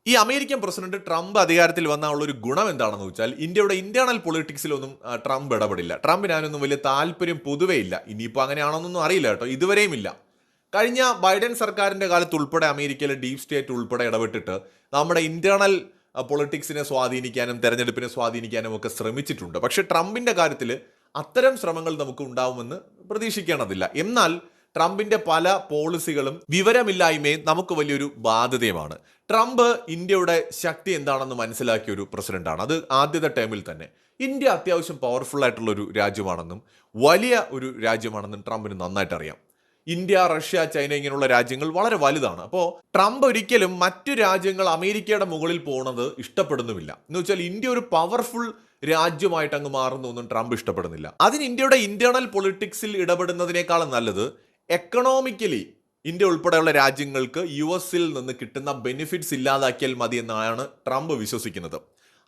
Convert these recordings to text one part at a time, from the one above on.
ഈ American president Trump അധികാരത്തിൽ വന്നുള്ള ഒരു ഗുണം എന്താണെന്ന് വെച്ചാൽ ഇന്ത്യയുടെ ഇന്റേണൽ പൊളിറ്റിക്സിലൊന്നും ട്രംപ് ഇടപെടില്ല. ട്രംപിന് അതിനൊന്നും വലിയ താല്പര്യം പൊതുവേ ഇല്ല. ഇനിയിപ്പോൾ അങ്ങനെയാണോന്നൊന്നും അറിയില്ല കേട്ടോ, ഇതുവരെയും ഇല്ല. കഴിഞ്ഞ ബൈഡൻ സർക്കാരിന്റെ കാലത്ത് ഉൾപ്പെടെ അമേരിക്കയിലെ ഡീപ് സ്റ്റേറ്റ് ഉൾപ്പെടെ ഇടപെട്ടിട്ട് നമ്മുടെ ഇന്റേണൽ പൊളിറ്റിക്സിനെ സ്വാധീനിക്കാനും തെരഞ്ഞെടുപ്പിനെ സ്വാധീനിക്കാനും ഒക്കെ ശ്രമിച്ചിട്ടുണ്ട്. പക്ഷേ ട്രംപിന്റെ കാര്യത്തിൽ അത്തരം ശ്രമങ്ങൾ നമുക്ക് ഉണ്ടാവുമെന്ന് പ്രതീക്ഷിക്കേണ്ടതില്ല. എന്നാൽ ട്രംപിന്റെ പല പോളിസികളും വിവരമില്ലായ്മയും നമുക്ക് വലിയൊരു ബാധ്യതയുമാണ്. ട്രംപ് ഇന്ത്യയുടെ ശക്തി എന്താണെന്ന് മനസ്സിലാക്കിയ ഒരു പ്രസിഡന്റാണ്. അത് ആദ്യത്തെ ടേമിൽ തന്നെ ഇന്ത്യ അത്യാവശ്യം പവർഫുൾ ആയിട്ടുള്ള ഒരു രാജ്യമാണെന്നും വലിയ ഒരു രാജ്യമാണെന്നും ട്രംപിന് നന്നായിട്ട് അറിയാം. ഇന്ത്യ, റഷ്യ, ചൈന ഇങ്ങനെയുള്ള രാജ്യങ്ങൾ വളരെ വലുതാണ്. അപ്പോൾ ട്രംപ് ഒരിക്കലും മറ്റു രാജ്യങ്ങൾ അമേരിക്കയുടെ മുകളിൽ പോകുന്നത് ഇഷ്ടപ്പെടുന്നുമില്ല. എന്ന് വെച്ചാൽ ഇന്ത്യ ഒരു പവർഫുൾ രാജ്യമായിട്ട് അങ്ങ് മാറുന്നൊന്നും ട്രംപ് ഇഷ്ടപ്പെടുന്നില്ല. അതിന് ഇന്ത്യയുടെ ഇന്റേണൽ പൊളിറ്റിക്സിൽ ഇടപെടുന്നതിനേക്കാളും നല്ലത് എക്കണോമിക്കലി ഇന്ത്യ ഉൾപ്പെടെയുള്ള രാജ്യങ്ങൾക്ക് US-ൽ നിന്ന് കിട്ടുന്ന ബെനിഫിറ്റ്സ് ഇല്ലാതാക്കിയാൽ മതി എന്നാണ് ട്രംപ് വിശ്വസിക്കുന്നത്.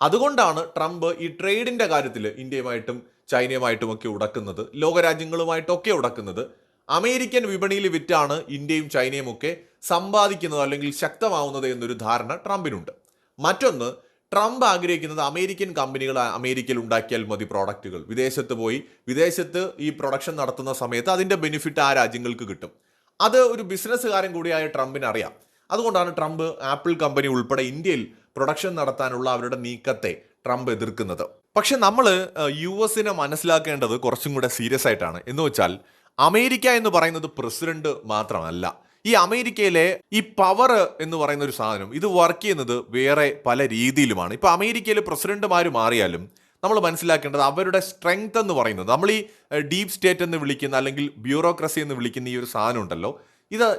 അതുകൊണ്ടാണ് ട്രംപ് ഈ ട്രേഡിന്റെ കാര്യത്തിൽ ഇന്ത്യയുമായിട്ടും ചൈനയുമായിട്ടും ഒക്കെ ഉടക്കുന്നത്, ലോകരാജ്യങ്ങളുമായിട്ടൊക്കെ ഉടക്കുന്നത്. അമേരിക്കൻ വിപണിയിൽ വിറ്റാണ് ഇന്ത്യയും ചൈനയും ഒക്കെ സമ്പാദിക്കുന്നത് അല്ലെങ്കിൽ ശക്തമാവുന്നത് എന്നൊരു ധാരണ ട്രംപിനുണ്ട്. മറ്റൊന്ന്, ട്രംപ് ആഗ്രഹിക്കുന്നത് അമേരിക്കൻ കമ്പനികൾ അമേരിക്കയിൽ ഉണ്ടാക്കിയാൽ മതി പ്രോഡക്റ്റുകൾ, വിദേശത്ത് പോയി വിദേശത്ത് ഈ പ്രൊഡക്ഷൻ നടത്തുന്ന സമയത്ത് അതിൻ്റെ ബെനിഫിറ്റ് ആ രാജ്യങ്ങൾക്ക് കിട്ടും. അത് ഒരു ബിസിനസ്സുകാരൻ കൂടിയായ ട്രംപിന് അറിയാം. അതുകൊണ്ടാണ് ട്രംപ് ആപ്പിൾ കമ്പനി ഉൾപ്പെടെ ഇന്ത്യയിൽ പ്രൊഡക്ഷൻ നടത്താനുള്ള അവരുടെ നീക്കത്തെ ട്രംപ് എതിർക്കുന്നത്. പക്ഷെ നമ്മൾ US-നെ മനസ്സിലാക്കേണ്ടത് കുറച്ചും കൂടെ സീരിയസ് ആയിട്ടാണ്. എന്ന് വെച്ചാൽ അമേരിക്ക എന്ന് പറയുന്നത് പ്രസിഡന്റ് മാത്രമല്ല. ഈ അമേരിക്കയിലെ ഈ പവർ എന്ന് പറയുന്ന ഒരു സാധനം ഇത് വർക്ക് ചെയ്യുന്നത് വേറെ പല രീതിയിലുമാണ്. ഇപ്പൊ അമേരിക്കയിൽ പ്രസിഡന്റുമാർ മാറിയാലും നമ്മൾ മനസ്സിലാക്കേണ്ടത് അവരുടെ സ്ട്രെങ്ത് എന്ന് പറയുന്നത്, നമ്മൾ ഈ ഡീപ് സ്റ്റേറ്റ് എന്ന് വിളിക്കുന്ന അല്ലെങ്കിൽ ബ്യൂറോക്രസി എന്ന് വിളിക്കുന്ന ഈ ഒരു സാധനം ഉണ്ടല്ലോ,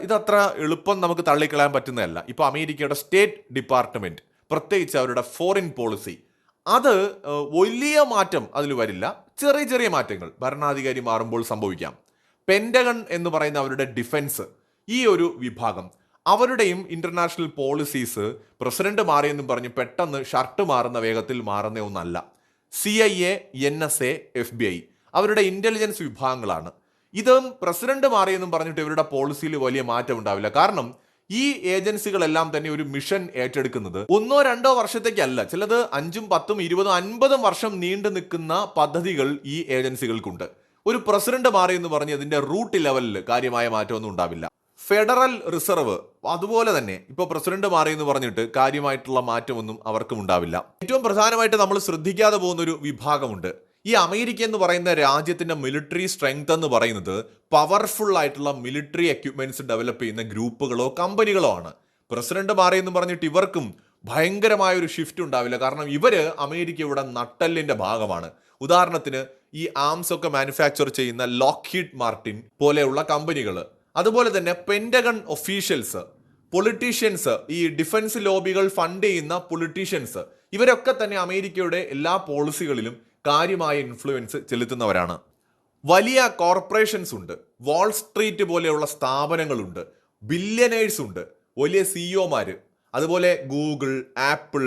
ഇതത്ര എളുപ്പം നമുക്ക് തള്ളിക്കളയാൻ പറ്റുന്നതല്ല. ഇപ്പൊ അമേരിക്കയുടെ സ്റ്റേറ്റ് ഡിപ്പാർട്ട്മെന്റ്, പ്രത്യേകിച്ച് അവരുടെ ഫോറിൻ പോളിസി, അത് വലിയ മാറ്റം അതിൽ വരില്ല. ചെറിയ ചെറിയ മാറ്റങ്ങൾ ഭരണാധികാരി മാറുമ്പോൾ സംഭവിക്കാം. പെന്റഗൺ എന്ന് പറയുന്ന അവരുടെ ഡിഫൻസ്, ഈ ഒരു വിഭാഗം, അവരുടെയും ഇന്റർനാഷണൽ പോളിസീസ് പ്രസിഡന്റ് മാറിയെന്നും പറഞ്ഞ് പെട്ടെന്ന് ഷർട്ട് മാറുന്ന വേഗത്തിൽ മാറുന്ന ഒന്നല്ല. CIA, NSA, FBI അവരുടെ ഇന്റലിജൻസ് വിഭാഗങ്ങളാണ്. ഇതും പ്രസിഡന്റ് മാറിയെന്നും പറഞ്ഞിട്ട് ഇവരുടെ പോളിസിയിൽ വലിയ മാറ്റം ഉണ്ടാവില്ല. കാരണം ഈ ഏജൻസികളെല്ലാം തന്നെ ഒരു മിഷൻ ഏറ്റെടുക്കുന്നത് 1-2 വർഷത്തേക്കല്ല, ചിലത് 5, 10, 20, 50 വർഷം നീണ്ടു നിൽക്കുന്ന പദ്ധതികൾ ഈ ഏജൻസികൾക്കുണ്ട്. ഒരു പ്രസിഡന്റ് മാറി എന്ന് പറഞ്ഞ് അതിന്റെ റൂട്ട് ലെവലിൽ കാര്യമായ മാറ്റമൊന്നും ഉണ്ടാവില്ല. ഫെഡറൽ റിസർവ് അതുപോലെ തന്നെ ഇപ്പോൾ പ്രസിഡന്റ് മാറി എന്ന് പറഞ്ഞിട്ട് കാര്യമായിട്ടുള്ള മാറ്റമൊന്നും അവർക്കും ഉണ്ടാവില്ല. ഏറ്റവും പ്രധാനമായിട്ട് നമ്മൾ ശ്രദ്ധിക്കാതെ പോകുന്ന ഒരു വിഭാഗമുണ്ട്. ഈ അമേരിക്ക എന്ന് പറയുന്ന രാജ്യത്തിന്റെ മിലിറ്ററി സ്ട്രെങ്ത് എന്ന് പറയുന്നത് പവർഫുൾ ആയിട്ടുള്ള മിലിറ്ററി എക്യുപ്മെന്റ്സ് ഡെവലപ്പ് ചെയ്യുന്ന ഗ്രൂപ്പുകളോ കമ്പനികളോ ആണ്. പ്രസിഡന്റ് മാറി എന്ന് പറഞ്ഞിട്ട് ഇവർക്കും ഭയങ്കരമായ ഒരു ഷിഫ്റ്റ് ഉണ്ടാവില്ല. കാരണം ഇവര് അമേരിക്കയുടെ നട്ടെല്ലിന്റെ ഭാഗമാണ്. ഉദാഹരണത്തിന് ഈ ആംസ് ഒക്കെ മാനുഫാക്ചർ ചെയ്യുന്ന ലോക്ഹീഡ് മാർട്ടിൻ പോലെയുള്ള കമ്പനികൾ, അതുപോലെ തന്നെ പെന്റഗൺ ഒഫീഷ്യൽസ്, പൊളിറ്റീഷ്യൻസ്, ഈ ഡിഫൻസ് ലോബികൾ ഫണ്ട് ചെയ്യുന്ന പൊളിറ്റീഷ്യൻസ്, ഇവരൊക്കെ തന്നെ അമേരിക്കയുടെ എല്ലാ പോളിസികളിലും കാര്യമായ ഇൻഫ്ലുവൻസ് ചെലുത്തുന്നവരാണ്. വലിയ കോർപ്പറേഷൻസ് ഉണ്ട്, വാൾ സ്ട്രീറ്റ് പോലെയുള്ള സ്ഥാപനങ്ങളുണ്ട്, ബില്യനേഴ്സ് ഉണ്ട്, വലിയ CEOമാര്, അതുപോലെ ഗൂഗിൾ, ആപ്പിൾ,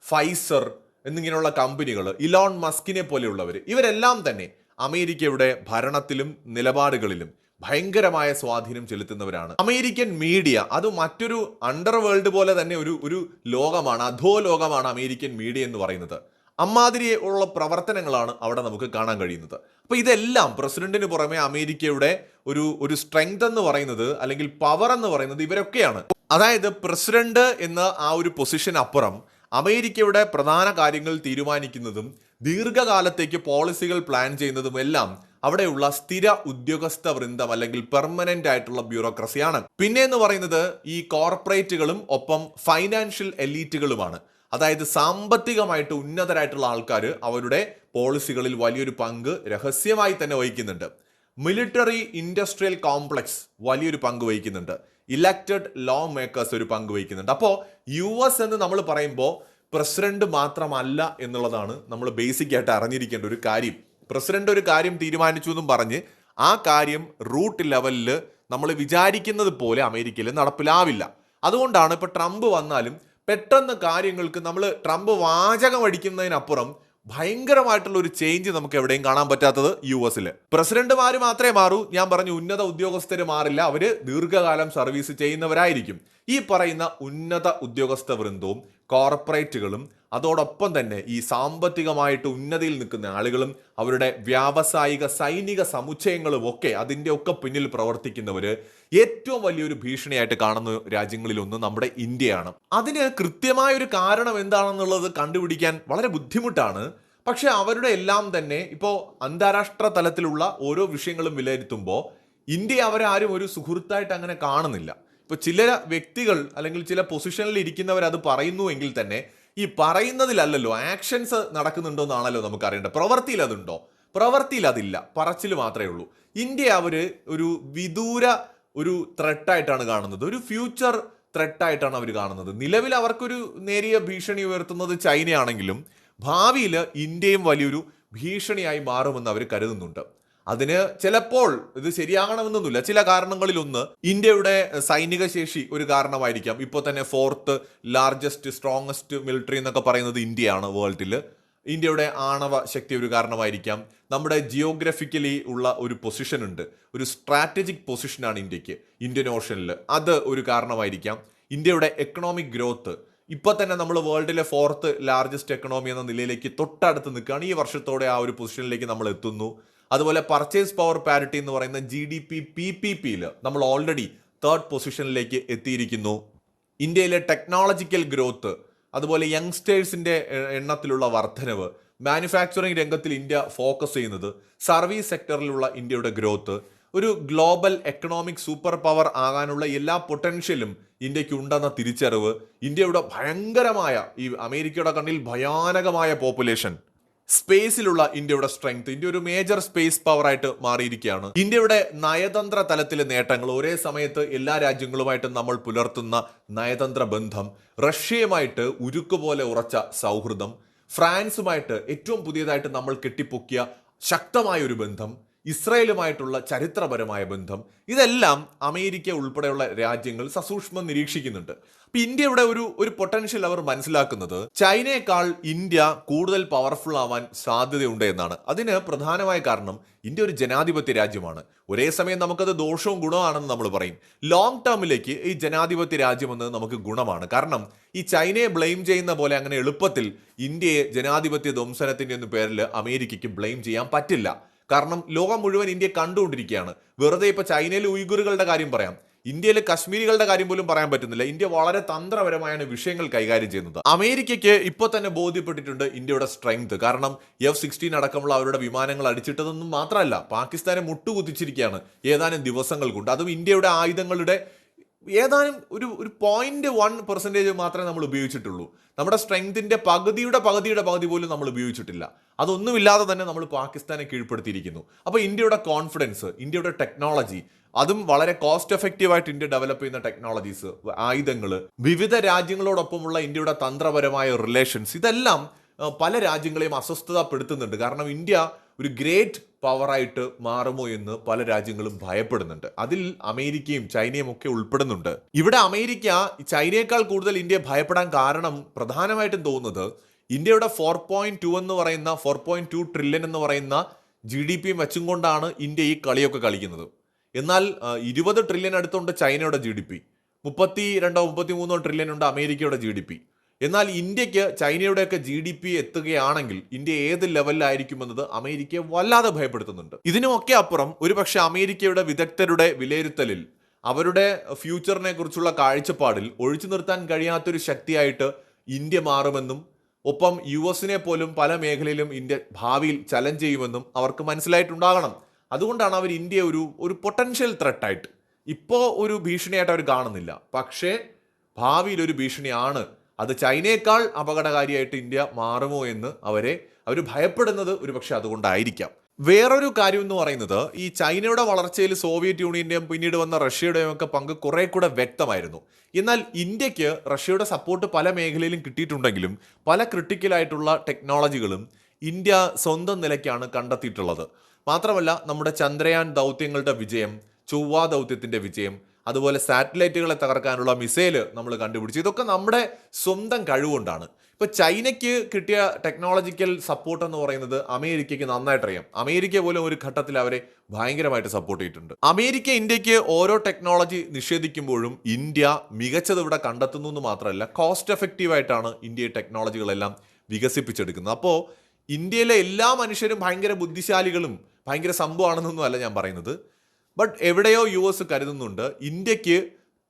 ഫൈസർ എന്നിങ്ങനെയുള്ള കമ്പനികൾ, ഇലോൺ മസ്കിനെ പോലെയുള്ളവർ, ഇവരെല്ലാം തന്നെ അമേരിക്കയുടെ ഭരണത്തിലും നിലപാടുകളിലും ഭയങ്കരമായ സ്വാധീനം ചെലുത്തുന്നവരാണ്. അമേരിക്കൻ മീഡിയ അത് മറ്റൊരു അണ്ടർവേൾഡ് പോലെ തന്നെ ഒരു ലോകമാണ്, അധോലോകമാണ് അമേരിക്കൻ മീഡിയ എന്ന് പറയുന്നത്. അമ്മാതിരി ഉള്ള പ്രവർത്തനങ്ങളാണ് അവിടെ നമുക്ക് കാണാൻ കഴിയുന്നത്. അപ്പൊ ഇതെല്ലാം പ്രസിഡന്റിന് പുറമെ അമേരിക്കയുടെ ഒരു സ്ട്രെങ്ത് എന്ന് പറയുന്നത് അല്ലെങ്കിൽ പവർ എന്ന് പറയുന്നത് ഇവരൊക്കെയാണ്. അതായത് പ്രസിഡന്റ് എന്ന ആ ഒരു പൊസിഷൻ അപ്പുറം അമേരിക്കയുടെ പ്രധാന കാര്യങ്ങൾ തീരുമാനിക്കുന്നതും ദീർഘകാലത്തേക്ക് പോളിസികൾ പ്ലാൻ ചെയ്യുന്നതും എല്ലാം അവിടെയുള്ള സ്ഥിര ഉദ്യോഗസ്ഥ വൃന്ദം അല്ലെങ്കിൽ പെർമനന്റ് ആയിട്ടുള്ള ബ്യൂറോക്രസിയാണ്. പിന്നെ എന്ന് പറയുന്നത് ഈ കോർപ്പറേറ്റുകളും ഒപ്പം ഫൈനാൻഷ്യൽ എലീറ്റുകളുമാണ്. അതായത് സാമ്പത്തികമായിട്ട് ഉന്നതരായിട്ടുള്ള ആൾക്കാർ അവരുടെ പോളിസികളിൽ വലിയൊരു പങ്ക് രഹസ്യമായി തന്നെ വഹിക്കുന്നുണ്ട്. മിലിറ്ററി ഇൻഡസ്ട്രിയൽ കോംപ്ലക്സ് വലിയൊരു പങ്ക് വഹിക്കുന്നുണ്ട്. ഇലക്റ്റഡ് ലോ മേക്കേഴ്സ് ഒരു പങ്ക് വഹിക്കുന്നുണ്ട്. അപ്പോൾ US എന്ന് നമ്മൾ പറയുമ്പോൾ പ്രസിഡന്റ് മാത്രമല്ല എന്നുള്ളതാണ് നമ്മൾ ബേസിക് ആയിട്ട് അറിഞ്ഞിരിക്കേണ്ട ഒരു കാര്യം. പ്രസിഡന്റ് ഒരു കാര്യം തീരുമാനിച്ചു എന്നും പറഞ്ഞ് ആ കാര്യം റൂട്ട് ലെവലിൽ നമ്മൾ വിചാരിക്കുന്നത് പോലെ അമേരിക്കയിൽ നടപ്പിലാവില്ല. അതുകൊണ്ടാണ് ഇപ്പോൾ ട്രംപ് വന്നാലും പെട്ടെന്ന് കാര്യങ്ങൾക്ക് നമ്മൾ ട്രംപ് വാചകം അടിക്കുന്നതിനപ്പുറം ഭയങ്കരമായിട്ടുള്ള ഒരു ചേഞ്ച് നമുക്ക് എവിടെയും കാണാൻ പറ്റാത്തത് US-ൽ. പ്രസിഡന്റുമാർ മാത്രമേ മാറൂ. ഞാൻ പറഞ്ഞു, ഉന്നത ഉദ്യോഗസ്ഥർ മാറില്ല, അവര് ദീർഘകാലം സർവീസ് ചെയ്യുന്നവരായിരിക്കും. ഈ പറയുന്ന ഉന്നത ഉദ്യോഗസ്ഥ വൃന്ദവും കോർപ്പറേറ്റുകളും അതോടൊപ്പം തന്നെ ഈ സാമ്പത്തികമായിട്ട് ഉന്നതിയിൽ നിൽക്കുന്ന ആളുകളും അവരുടെ വ്യാവസായിക സൈനിക സമുച്ചയങ്ങളും ഒക്കെ അതിൻ്റെ ഒക്കെ പിന്നിൽ പ്രവർത്തിക്കുന്നവര് ഏറ്റവും വലിയൊരു ഭീഷണിയായിട്ട് കാണുന്ന രാജ്യങ്ങളിലൊന്ന് നമ്മുടെ ഇന്ത്യയാണ്. അതിന് കൃത്യമായൊരു കാരണം എന്താണെന്നുള്ളത് കണ്ടുപിടിക്കാൻ വളരെ ബുദ്ധിമുട്ടാണ്. പക്ഷെ അവരുടെ എല്ലാം തന്നെ ഇപ്പോൾ അന്താരാഷ്ട്ര തലത്തിലുള്ള ഓരോ വിഷയങ്ങളും വിലയിരുത്തുമ്പോൾ ഇന്ത്യ അവരാരും ഒരു സുഹൃത്തായിട്ട് അങ്ങനെ കാണുന്നില്ല. ഇപ്പൊ ചില വ്യക്തികൾ അല്ലെങ്കിൽ ചില പൊസിഷനിൽ ഇരിക്കുന്നവർ അത് പറയുന്നു എങ്കിൽ തന്നെ ഈ പറയുന്നതിലല്ലല്ലോ, ആക്ഷൻസ് നടക്കുന്നുണ്ടോ എന്നാണല്ലോ നമുക്ക് അറിയേണ്ടത്. പ്രവൃത്തിയിൽ അതുണ്ടോ? പ്രവൃത്തിയിൽ അതില്ല, പറച്ചിൽ മാത്രമേ ഉള്ളൂ. ഇന്ത്യ അവര് ഒരു വിദൂര ഒരു ത്രെട്ടായിട്ടാണ് കാണുന്നത്, ഒരു ഫ്യൂച്ചർ ത്രെട്ടായിട്ടാണ് അവർ കാണുന്നത്. നിലവിൽ അവർക്കൊരു നേരിയ ഭീഷണി ഉയർത്തുന്നത് ചൈനയാണെങ്കിലും ഭാവിയിൽ ഇന്ത്യയും വലിയൊരു ഭീഷണിയായി മാറുമെന്ന് അവർ കരുതുന്നുണ്ട്. അതിന് ചിലപ്പോൾ ഇത് ശരിയാകണമെന്നൊന്നുമില്ല. ചില കാരണങ്ങളിലൊന്ന് ഇന്ത്യയുടെ സൈനിക ശേഷി ഒരു കാരണമായിരിക്കാം. ഇപ്പോൾ തന്നെ 4th ലാർജസ്റ്റ് സ്ട്രോങ്ങസ്റ്റ് മിലിറ്ററി എന്നൊക്കെ പറയുന്നത് ഇന്ത്യയാണ് വേൾഡിൽ. ഇന്ത്യയുടെ ആണവ ശക്തി ഒരു കാരണമായിരിക്കാം. നമ്മുടെ ജിയോഗ്രഫിക്കലി ഉള്ള ഒരു പൊസിഷൻ ഉണ്ട്, ഒരു സ്ട്രാറ്റജിക് പൊസിഷനാണ് ഇന്ത്യക്ക് ഇന്ത്യൻ ഓഷനിൽ, അത് ഒരു കാരണമായിരിക്കാം. ഇന്ത്യയുടെ എക്കണോമിക് ഗ്രോത്ത് ഇപ്പൊ തന്നെ നമ്മൾ വേൾഡിലെ 4th ലാർജസ്റ്റ് എക്കണോമി എന്ന നിലയിലേക്ക് തൊട്ടടുത്ത് നിൽക്കുകയാണ്. ഈ വർഷത്തോടെ ആ ഒരു പൊസിഷനിലേക്ക് നമ്മൾ എത്തുന്നു. അതുപോലെ പർച്ചേസ് പവർ പാരിറ്റി എന്ന് പറയുന്ന GDP PPPയിൽ നമ്മൾ ഓൾറെഡി 3rd പൊസിഷനിലേക്ക് എത്തിയിരിക്കുന്നു. ഇന്ത്യയിലെ ടെക്നോളജിക്കൽ ഗ്രോത്ത്, അതുപോലെ യങ്സ്റ്റേഴ്സിന്റെ എണ്ണത്തിലുള്ള വർധനവ്, മാനുഫാക്ചറിംഗ് രംഗത്തിൽ ഇന്ത്യ ഫോക്കസ് ചെയ്യുന്നത്, സർവീസ് സെക്ടറിലുള്ള ഇന്ത്യയുടെ ഗ്രോത്ത്, ഒരു ഗ്ലോബൽ എക്കണോമിക് സൂപ്പർ പവർ ആകാനുള്ള എല്ലാ പൊട്ടൻഷ്യലും ഇന്ത്യക്ക് ഉണ്ടെന്ന തിരിച്ചറിവ്, ഇന്ത്യയുടെ ഭയങ്കരമായ ഈ അമേരിക്കയുടെ കണ്ണിൽ ഭയാനകമായ പോപ്പുലേഷൻ, സ്പേസിലുള്ള ഇന്ത്യയുടെ സ്ട്രെങ്ത്, ഇന്ത്യ ഒരു മേജർ സ്പേസ് പവർ ആയിട്ട് മാറിയിരിക്കുകയാണ്. ഇന്ത്യയുടെ നയതന്ത്ര തലത്തിലെ നേട്ടങ്ങൾ, ഒരേ സമയത്ത് എല്ലാ രാജ്യങ്ങളുമായിട്ട് നമ്മൾ പുലർത്തുന്ന നയതന്ത്ര ബന്ധം, റഷ്യയുമായിട്ട് ഉരുക്കുപോലെ ഉറച്ച സൗഹൃദം, ഫ്രാൻസുമായിട്ട് ഏറ്റവും പുതിയതായിട്ട് നമ്മൾ കെട്ടിപ്പൊക്കിയ ശക്തമായ ഒരു ബന്ധം, ഇസ്രായേലുമായിട്ടുള്ള ചരിത്രപരമായ ബന്ധം, ഇതെല്ലാം അമേരിക്ക ഉൾപ്പെടെയുള്ള രാജ്യങ്ങൾ സസൂക്ഷ്മം നിരീക്ഷിക്കുന്നുണ്ട്. അപ്പൊ ഇന്ത്യയുടെ ഒരു പൊട്ടൻഷ്യൽ അവർ മനസ്സിലാക്കുന്നത് ചൈനയേക്കാൾ ഇന്ത്യ കൂടുതൽ പവർഫുൾ ആവാൻ സാധ്യതയുണ്ട് എന്നാണ്. അതിന് പ്രധാനമായ കാരണം ഇന്ത്യ ഒരു ജനാധിപത്യ രാജ്യമാണ്. ഒരേ സമയം നമുക്കത് ദോഷവും ഗുണമാണെന്ന് നമ്മൾ പറയും. ലോങ് ടേമിലേക്ക് ഈ ജനാധിപത്യ രാജ്യമെന്ന് നമുക്ക് ഗുണമാണ്. കാരണം ഈ ചൈനയെ ബ്ലെയിം ചെയ്യുന്ന പോലെ അങ്ങനെ എളുപ്പത്തിൽ ഇന്ത്യയെ ജനാധിപത്യ ധ്വംസനത്തിന്റെ ഒന്നും പേരിൽ അമേരിക്കയ്ക്ക് ബ്ലെയിം ചെയ്യാൻ പറ്റില്ല. കാരണം ലോകം മുഴുവൻ ഇന്ത്യ കണ്ടുകൊണ്ടിരിക്കുകയാണ്. വെറുതെ ഇപ്പൊ ചൈനയിൽ ഉയ്ഗുറുകളുടെ കാര്യം പറയാം, ഇന്ത്യയിലെ കശ്മീരികളുടെ കാര്യം പോലും പറയാൻ പറ്റുന്നില്ല. ഇന്ത്യ വളരെ തന്ത്രപരമായാണ് വിഷയങ്ങൾ കൈകാര്യം ചെയ്യുന്നത്. അമേരിക്കയ്ക്ക് ഇപ്പോൾ തന്നെ ബോധ്യപ്പെട്ടിട്ടുണ്ട് ഇന്ത്യയുടെ സ്ട്രെങ്ത്. കാരണം F-16 അടക്കമുള്ള അവരുടെ വിമാനങ്ങൾ അടിച്ചിട്ടതൊന്നും മാത്രമല്ല, പാകിസ്ഥാനെ മുട്ടുകുത്തിച്ചിരിക്കുകയാണ് ഏതാനും ദിവസങ്ങൾ കൊണ്ട്. അതും ഇന്ത്യയുടെ ആയുധങ്ങളുടെ ഏതാനും ഒരു 0.1% മാത്രമേ നമ്മൾ ഉപയോഗിച്ചിട്ടുള്ളൂ. നമ്മുടെ സ്ട്രെങ്തിന്റെ പകുതിയുടെ പകുതി പോലും നമ്മൾ ഉപയോഗിച്ചിട്ടില്ല. അതൊന്നുമില്ലാതെ തന്നെ നമ്മൾ പാകിസ്ഥാനെ കീഴ്പ്പെടുത്തിയിരിക്കുന്നു. അപ്പോൾ ഇന്ത്യയുടെ കോൺഫിഡൻസ്, ഇന്ത്യയുടെ ടെക്നോളജി, അതും വളരെ കോസ്റ്റ് എഫക്റ്റീവായിട്ട് ഇന്ത്യ ഡെവലപ്പ് ചെയ്യുന്ന ടെക്നോളജീസ്, ആയുധങ്ങൾ, വിവിധ രാജ്യങ്ങളോടൊപ്പമുള്ള ഇന്ത്യയുടെ തന്ത്രപരമായ റിലേഷൻസ്, ഇതെല്ലാം പല രാജ്യങ്ങളെയും അസ്വസ്ഥതപ്പെടുത്തുന്നുണ്ട്. കാരണം ഇന്ത്യ ഒരു ഗ്രേറ്റ് പവറായിട്ട് മാറുമോ എന്ന് പല രാജ്യങ്ങളും ഭയപ്പെടുന്നുണ്ട്. അതിൽ അമേരിക്കയും ചൈനയും ഒക്കെ ഉൾപ്പെടുന്നുണ്ട്. ഇവിടെ അമേരിക്ക ചൈനയേക്കാൾ കൂടുതൽ ഇന്ത്യയെ ഭയപ്പെടാൻ കാരണം പ്രധാനമായിട്ടും തോന്നുന്നത് ഇന്ത്യയുടെ 4.2 എന്ന് പറയുന്ന 4.2 ട്രില്യൺ എന്ന് പറയുന്ന GDP വെച്ചും കൊണ്ടാണ് ഇന്ത്യ ഈ കളിയൊക്കെ കളിക്കുന്നത്. എന്നാൽ 20 ട്രില്യൺ അടുത്തുണ്ട് ചൈനയുടെ GDP, 32-33 ട്രില്യൺ ഉണ്ട് അമേരിക്കയുടെ GDP. എന്നാൽ ഇന്ത്യക്ക് ചൈനയുടെയൊക്കെ GDP എത്തുകയാണെങ്കിൽ ഇന്ത്യ ഏത് ലെവലിലായിരിക്കുമെന്നത് അമേരിക്കയെ വല്ലാതെ ഭയപ്പെടുത്തുന്നുണ്ട്. ഇതിനുമൊക്കെ അപ്പുറം ഒരുപക്ഷെ അമേരിക്കയുടെ വിദഗ്ധരുടെ വിലയിരുത്തലിൽ, അവരുടെ ഫ്യൂച്ചറിനെ കുറിച്ചുള്ള കാഴ്ചപ്പാടിൽ ഒഴിച്ചു നിർത്താൻ കഴിയാത്തൊരു ശക്തിയായിട്ട് ഇന്ത്യ മാറുമെന്നും, ഒപ്പം US പോലും പല മേഖലയിലും ഇന്ത്യ ഭാവിയിൽ ചലഞ്ച് ചെയ്യുമെന്നും അവർക്ക് മനസ്സിലായിട്ടുണ്ടാകണം. അതുകൊണ്ടാണ് അവർ ഇന്ത്യ ഒരു പൊട്ടൻഷ്യൽ ത്രെട്ടായിട്ട്, ഇപ്പോൾ ഒരു ഭീഷണിയായിട്ട് അവർ കാണുന്നില്ല. പക്ഷേ ഭാവിയിൽ ഒരു ഭീഷണിയാണ്. അത് ചൈനയേക്കാൾ അപകടകാരിയായിട്ട് ഇന്ത്യ മാറുമോ എന്ന് അവർ ഭയപ്പെടുന്നത് ഒരുപക്ഷെ അതുകൊണ്ടായിരിക്കാം. വേറൊരു കാര്യം എന്ന് പറയുന്നത്, ഈ ചൈനയുടെ വളർച്ചയിൽ സോവിയറ്റ് യൂണിയന്റെയും പിന്നീട് വന്ന റഷ്യയുടെയും ഒക്കെ പങ്ക് കുറെ കൂടെ വ്യക്തമായിരുന്നു. എന്നാൽ ഇന്ത്യക്ക് റഷ്യയുടെ സപ്പോർട്ട് പല മേഖലയിലും കിട്ടിയിട്ടുണ്ടെങ്കിലും പല ക്രിട്ടിക്കലായിട്ടുള്ള ടെക്നോളജികളും ഇന്ത്യ സ്വന്തം നിലയ്ക്കാണ് കണ്ടെത്തിയിട്ടുള്ളത്. മാത്രമല്ല നമ്മുടെ ചന്ദ്രയാൻ ദൗത്യങ്ങളുടെ വിജയം, ചൊവ്വ ദൗത്യത്തിന്റെ വിജയം, അതുപോലെ സാറ്റലൈറ്റുകളെ തകർക്കാനുള്ള മിസൈല് നമ്മൾ കണ്ടുപിടിച്ചു, ഇതൊക്കെ നമ്മുടെ സ്വന്തം കഴിവുകൊണ്ടാണ്. ഇപ്പോൾ ചൈനയ്ക്ക് കിട്ടിയ ടെക്നോളജിക്കൽ സപ്പോർട്ട് എന്ന് പറയുന്നത് അമേരിക്കയ്ക്ക് നന്നായിട്ട് അറിയാം. അമേരിക്ക പോലും ഒരു ഘട്ടത്തിൽ അവരെ ഭയങ്കരമായിട്ട് സപ്പോർട്ട് ചെയ്തിട്ടുണ്ട്. അമേരിക്ക ഇന്ത്യക്ക് ഓരോ ടെക്നോളജി നിഷേധിക്കുമ്പോഴും ഇന്ത്യ മികച്ചത് ഇവിടെ കണ്ടെത്തുന്നു എന്ന് മാത്രമല്ല, കോസ്റ്റ് എഫക്റ്റീവ് ആയിട്ടാണ് ഇന്ത്യ ടെക്നോളജികളെല്ലാം വികസിപ്പിച്ചെടുക്കുന്നത്. അപ്പോൾ ഇന്ത്യയിലെ എല്ലാ മനുഷ്യരും ഭയങ്കര ബുദ്ധിശാലികളും ഭയങ്കര സംഭവമാണെന്നൊന്നും അല്ല ഞാൻ പറയുന്നത്. ബട്ട് എവിടെയോ US കരുതുന്നുണ്ട് ഇന്ത്യക്ക്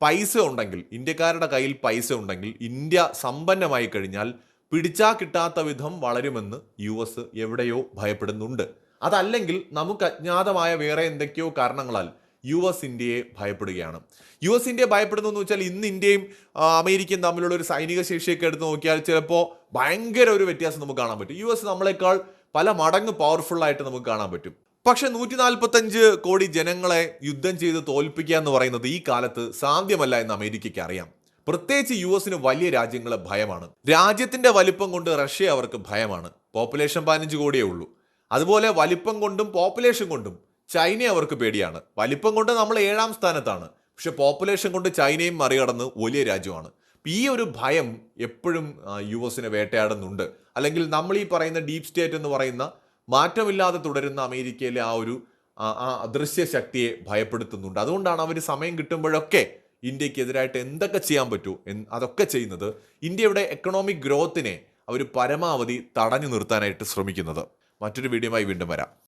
പൈസ ഉണ്ടെങ്കിൽ, ഇന്ത്യക്കാരുടെ കയ്യിൽ പൈസ ഉണ്ടെങ്കിൽ, ഇന്ത്യ സമ്പന്നമായി കഴിഞ്ഞാൽ പിടിച്ചാൽ കിട്ടാത്ത വിധം വളരുമെന്ന് US എവിടെയോ ഭയപ്പെടുന്നുണ്ട്. അതല്ലെങ്കിൽ നമുക്ക് അജ്ഞാതമായ വേറെ എന്തൊക്കെയോ കാരണങ്ങളാൽ US ഇന്ത്യയെ ഭയപ്പെടുകയാണ്. US ഇന്ത്യയെ ഭയപ്പെടുന്നു എന്ന് വെച്ചാൽ ഇന്ന് ഇന്ത്യയും അമേരിക്കയും തമ്മിലുള്ള ഒരു സൈനിക ശേഷിയൊക്കെ എടുത്ത് നോക്കിയാൽ ചിലപ്പോൾ ഭയങ്കര ഒരു വ്യത്യാസം നമുക്ക് കാണാൻ പറ്റും. US നമ്മളെക്കാൾ പല മടങ്ങ് പവർഫുൾ ആയിട്ട് നമുക്ക് കാണാൻ പറ്റും. പക്ഷെ 145 കോടി ജനങ്ങളെ യുദ്ധം ചെയ്ത് തോൽപ്പിക്കുക എന്ന് പറയുന്നത് ഈ കാലത്ത് സാധ്യമല്ല എന്ന് അമേരിക്കയ്ക്ക് അറിയാം. പ്രത്യേകിച്ച് US വലിയ രാജ്യങ്ങളെ ഭയമാണ്. രാജ്യത്തിന്റെ വലിപ്പം കൊണ്ട് റഷ്യ അവർക്ക് ഭയമാണ്. പോപ്പുലേഷൻ 15 കോടിയേ ഉള്ളൂ. അതുപോലെ വലിപ്പം കൊണ്ടും പോപ്പുലേഷൻ കൊണ്ടും ചൈന അവർക്ക് പേടിയാണ്. വലിപ്പം കൊണ്ട് നമ്മൾ 7ാം സ്ഥാനത്താണ്, പക്ഷെ പോപ്പുലേഷൻ കൊണ്ട് ചൈനയും മറികടന്ന് വലിയ രാജ്യമാണ്. ഈ ഒരു ഭയം എപ്പോഴും US വേട്ടയാടുന്നുണ്ട്. അല്ലെങ്കിൽ നമ്മൾ ഈ പറയുന്ന ഡീപ് സ്റ്റേറ്റ് എന്ന് പറയുന്ന മാറ്റമില്ലാതെ തുടരുന്ന അമേരിക്കയിലെ ആ ഒരു അദൃശ്യ ശക്തിയെ ഭയപ്പെടുത്തുന്നുണ്ട്. അതുകൊണ്ടാണ് അവർ സമയം കിട്ടുമ്പോഴൊക്കെ ഇന്ത്യക്കെതിരായിട്ട് എന്തൊക്കെ ചെയ്യാൻ പറ്റുമോ അതൊക്കെ ചെയ്യുന്നത്. ഇന്ത്യയുടെ എക്കണോമിക് ഗ്രോത്തിനെ അവർ പരമാവധി തടഞ്ഞു നിർത്താനായിട്ട് ശ്രമിക്കുന്നത്. മറ്റൊരു വീഡിയോയുമായി വീണ്ടും വരാം.